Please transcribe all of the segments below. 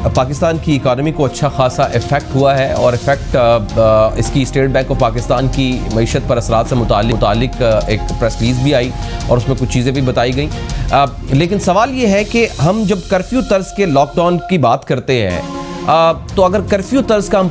पाकिस्तान की इकानमी को अच्छा खासा इफ़ेक्ट हुआ है और इफ़ेक्ट इसकी स्टेट बैंक ऑफ पाकिस्तान की मईशत पर असरात से मुतालिक एक प्रेस रिलीज़ भी आई और उसमें कुछ चीज़ें भी बताई गई। लेकिन सवाल ये है कि हम जब कर्फ्यू तर्ज के लॉकडाउन की बात करते हैं तो अगर कर्फ्यू तर्ज का हम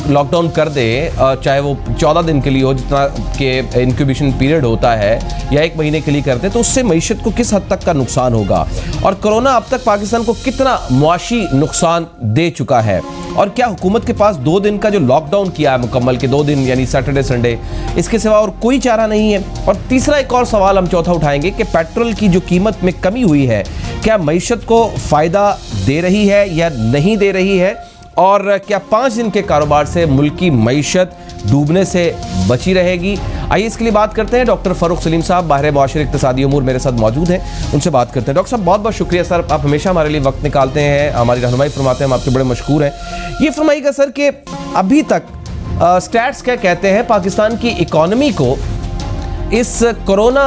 लॉकडाउन कर दें, चाहे वो 14 दिन के लिए हो जितना कि इंक्यूबेशन पीरियड होता है, या 1 महीने के लिए कर दें, तो उससे मईशत को किस हद तक का नुकसान होगा और कोरोना अब तक पाकिस्तान को कितना मुआशी नुकसान दे चुका है, और क्या हुकूमत के पास 2 दिन का जो लॉकडाउन किया है मुकम्मल के 2 दिन यानी सैटरडे संडे, इसके सिवा और कोई चारा नहीं है। और तीसरा एक और सवाल हम चौथा उठाएंगे कि पेट्रोल की जो कीमत में कमी हुई है क्या मईशत को फ़ायदा दे रही है या नहीं दे रही है, और क्या 5 दिन के कारोबार से मुल्क की मईशत डूबने से बची रहेगी। आइए इसके लिए बात करते हैं। डॉक्टर फ़ारूक सलीम साहब बाहर माशरे इक़्तिसादी उमूर मेरे साथ मौजूद हैं, उनसे बात करते हैं। डॉक्टर साहब बहुत बहुत शुक्रिया सर, आप हमेशा हमारे लिए वक्त निकालते हैं, हमारी रहनुमाई फरमाते हैं, हम आपके बड़े मशकूर हैं। ये फरमाइएगा सर कि अभी तक स्टैट्स क्या कहते हैं पाकिस्तान की इकॉनमी को इस कोरोना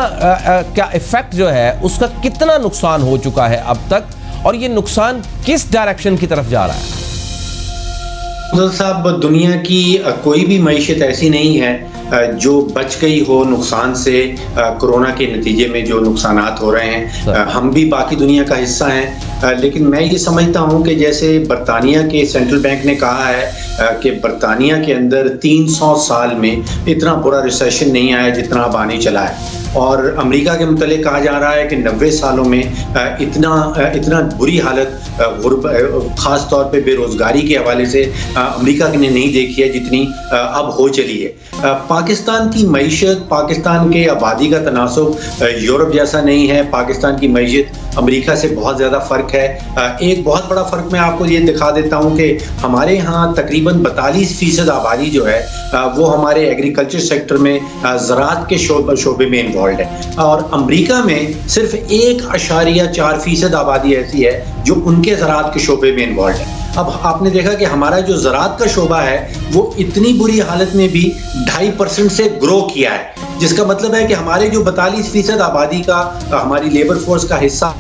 का इफ़ेक्ट जो है उसका कितना नुकसान हो चुका है अब तक, और ये नुकसान किस डायरेक्शन की तरफ जा रहा है? साहब, दुनिया की कोई भी मईशत ऐसी नहीं है जो बच गई हो नुकसान से। कोरोना के नतीजे में जो नुकसानात हो रहे हैं, हम भी बाकी दुनिया का हिस्सा हैं, लेकिन मैं ये समझता हूँ कि जैसे बरतानिया के सेंट्रल बैंक ने कहा है कि बरतानिया के अंदर 300 साल में इतना बुरा रिसेशन नहीं आया जितना अब आने चला है, और अमेरिका के मुतालिक कहा जा रहा है कि 90 सालों में इतना बुरी हालत ख़ास तौर पे बेरोज़गारी के हवाले से अमेरिका ने नहीं देखी है जितनी अब हो चली है। पाकिस्तान की मईशत, पाकिस्तान के आबादी का तनासुब यूरोप जैसा नहीं है। पाकिस्तान की मईशत अमेरिका से बहुत ज़्यादा फ़र्क है। एक बहुत बड़ा फ़र्क मैं आपको ये दिखा देता हूँ कि हमारे यहाँ तकरीबन 42% आबादी जो है वो हमारे एग्रीकल्चर सेक्टर में ज़राअत के शोबे में इन्वॉल्व है, और अमेरिका में सिर्फ 1.4% आबादी ऐसी है जो उनके ज़राअत के शोबे में इन्वॉल्व है। अब आपने देखा कि हमारा जो ज़राअत का शोबा है वो इतनी बुरी हालत में भी 2.5% से ग्रो किया है, जिसका मतलब है कि हमारे जो 42% आबादी का हमारी लेबर फोर्स का हिस्सा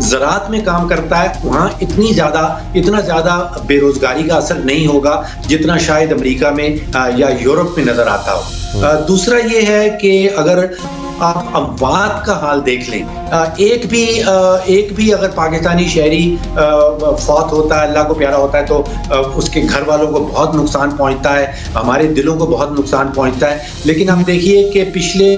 ज़राअत में काम करता है, वहाँ इतना ज़्यादा बेरोज़गारी का असर नहीं होगा जितना शायद अमेरिका में या यूरोप में नज़र आता हो। दूसरा ये है कि अगर आप अमवात का हाल देख लें, एक भी अगर पाकिस्तानी शहरी फौत होता है, अल्लाह को प्यारा होता है, तो उसके घर वालों को बहुत नुकसान पहुंचता है, हमारे दिलों को बहुत नुकसान पहुंचता है। लेकिन हम देखिए कि पिछले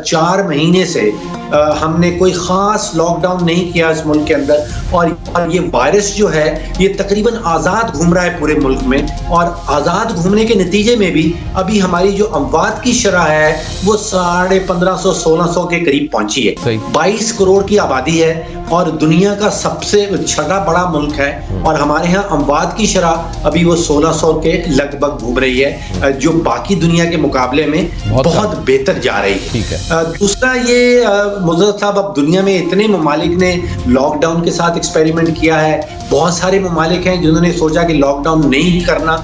4 महीने से हमने कोई ख़ास लॉकडाउन नहीं किया इस मुल्क के अंदर, और ये वायरस जो है ये तकरीबन आज़ाद घूम रहा है पूरे मुल्क में, और आज़ाद घूमने के नतीजे में भी अभी हमारी जो अमवात की शरह है वो 1550-1600 के करीब पहुंची है। 22 करोड़ की आबादी है और दुनिया का सबसे छठा बड़ा मुल्क है, और हमारे यहाँ अमवात की शरह अभी वो 1600 के लगभग घूम रही है, जो बाकी दुनिया के मुकाबले में बहुत बेहतर जा रही है। दूसरा ये मुज़फ़्फ़र साहब, अब दुनिया में इतने ममालिक ने लॉकडाउन के साथ एक्सपेरिमेंट किया है, बहुत सारे ममालिक हैं जिन्होंने सोचा कि लॉकडाउन नहीं करना,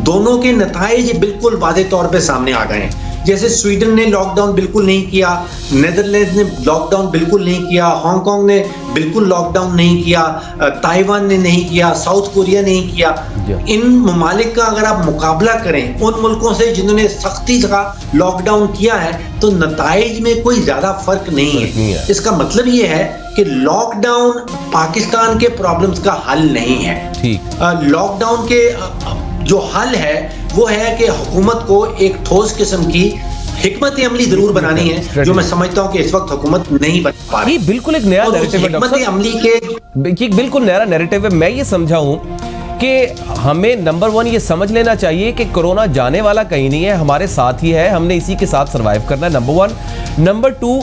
दोनों के नताइज बिल्कुल वाज़ेह तौर पे सामने आ गए हैं। जैसे स्वीडन ने लॉकडाउन बिल्कुल नहीं किया, नेदरलैंड्स ने लॉकडाउन बिल्कुल नहीं किया, हांगकांग ने बिल्कुल लॉकडाउन नहीं किया, ताइवान ने नहीं किया, साउथ कोरिया नहीं किया। इन ममालिक का अगर आप मुकाबला करें उन मुल्कों से जिन्होंने सख्ती से लॉकडाउन किया है, तो नताइज में कोई ज्यादा फर्क नहीं है। इसका मतलब ये है कि लॉकडाउन पाकिस्तान के प्रॉब्लम्स का हल नहीं है। लॉकडाउन के जो हल है वो है कि हुकूमत को एक ठोस किस्म की हिकमत अमली जरूर बनानी है, जो मैं समझता हूं कि इस वक्त हुकूमत नहीं बना पा रही। बिल्कुल एक नया नैरेटिव है, हिकमत अमली के बिल्कुल नया नैरेटिव है। मैं ये समझा हूं कि हमें नंबर 1 ये समझ लेना चाहिए कि कोरोना जाने वाला कहीं नहीं है, हमारे साथ ही है, हमने इसी के साथ सर्वाइव करना है, नंबर 1। नंबर 2,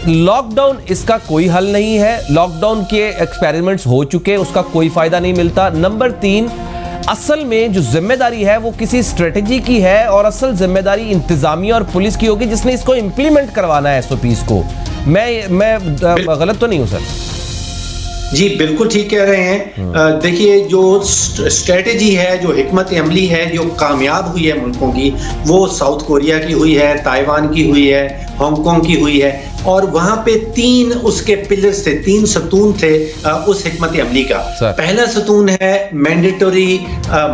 लॉकडाउन इसका कोई हल नहीं है, लॉकडाउन के एक्सपेरिमेंट्स हो चुके, उसका कोई फायदा नहीं मिलता। नंबर 3, असल में जो जिम्मेदारी है वो किसी स्ट्रेटजी की है, और असल जिम्मेदारी इंतजामिया और पुलिस की होगी जिसने इसको इम्प्लीमेंट करवाना है SOPs को। मैं गलत तो नहीं हूं सर? जी बिल्कुल ठीक कह रहे हैं। देखिए जो स्ट्रेटेजी है, जो हिकमत अमली है जो कामयाब हुई है मुल्कों की, वो साउथ कोरिया की हुई है, ताइवान की हुई है, हांगकांग की हुई है, और वहां पे 3 उसके पिलर्स थे, 3 सतून थे उस हिकमत अमली का। पहला सतून है मैंडेटरी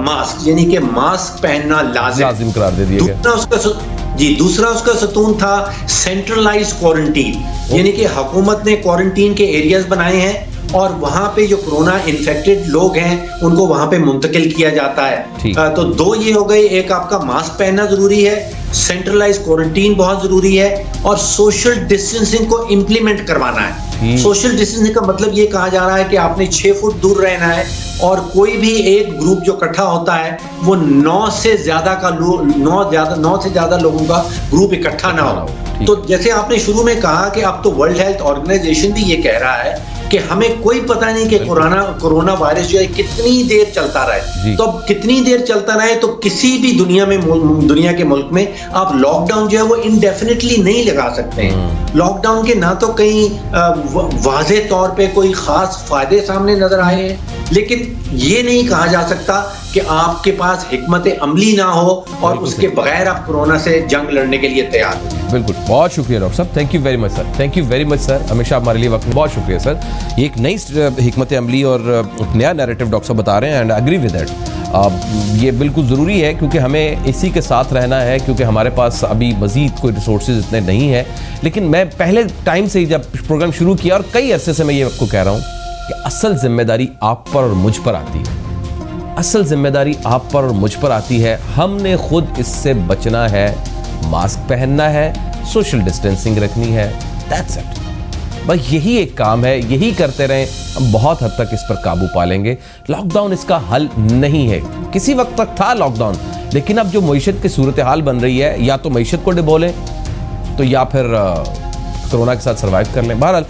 मास्क, यानी कि मास्क पहनना लाजिम करार दे दिया गया। दूसरा उसका सतून था सेंट्रलाइज क्वारंटीन, यानी कि हुकूमत ने क्वारंटीन के एरियाज बनाए हैं और वहां पे जो कोरोना इन्फेक्टेड लोग हैं उनको वहां पे मुंतकिल किया जाता है। तो 2 ये हो गए, एक आपका मास्क पहनना जरूरी है, सेंट्रलाइज क्वारंटीन बहुत जरूरी है, और सोशल डिस्टेंसिंग को इंप्लीमेंट करवाना है। सोशल डिस्टेंसिंग का मतलब ये कहा जा रहा है कि आपने 6 फुट दूर रहना है, और कोई भी एक ग्रुप जो इकट्ठा होता है वो 9 से ज्यादा लोगों का ग्रुप इकट्ठा ना हो। तो जैसे आपने शुरू में कहा कि अब तो वर्ल्ड हेल्थ ऑर्गेनाइजेशन भी ये कह रहा है कि हमें कोई पता नहीं कि कोरोना वायरस जो है कितनी देर चलता रहे। तो अब कितनी देर चलता रहे, तो किसी भी दुनिया के मुल्क में आप लॉकडाउन जो है वो इंडेफिनिटली नहीं लगा सकते हैं। लॉकडाउन के ना तो कहीं वाज़े तौर पे कोई खास फायदे सामने नजर आए हैं, लेकिन ये नहीं कहा जा सकता कि आपके पास हिकमत अमली ना हो और उसके बगैर आप कोरोना से जंग लड़ने के लिए तैयार हो। बिल्कुल, बहुत शुक्रिया डॉक्टर साहब, thank you very much sir, thank you very much sir, हमेशा हमारे लिए वक्त, बहुत शुक्रिया सर। एक नई हिकमत अमली और नया नैरेटिव डॉक्टर साहब बता रहे हैं, एंड एग्री विद दैट। ये बिल्कुल ज़रूरी है क्योंकि हमें इसी के साथ रहना है, क्योंकि हमारे पास अभी मज़ीद कोई रिसोर्सेज इतने नहीं है। लेकिन मैं पहले टाइम से ही जब प्रोग्राम शुरू किया और कई अरसे से मैं ये आपको कह रहा हूँ कि असल जिम्मेदारी आप पर और मुझ पर आती है, असल जिम्मेदारी आप पर और मुझ पर आती है। हमने खुद इससे बचना है, मास्क पहनना है, सोशल डिस्टेंसिंग रखनी है, दैट्स इट। बस यही एक काम है, यही करते रहें, हम बहुत हद तक इस पर काबू पा लेंगे। लॉकडाउन इसका हल नहीं है, किसी वक्त तक था लॉकडाउन, लेकिन अब जो मईशत की सूरत हाल बन रही है, या तो मईशत को डिबो लें तो या फिर कोरोना के साथ सर्वाइव कर लें। बहरहाल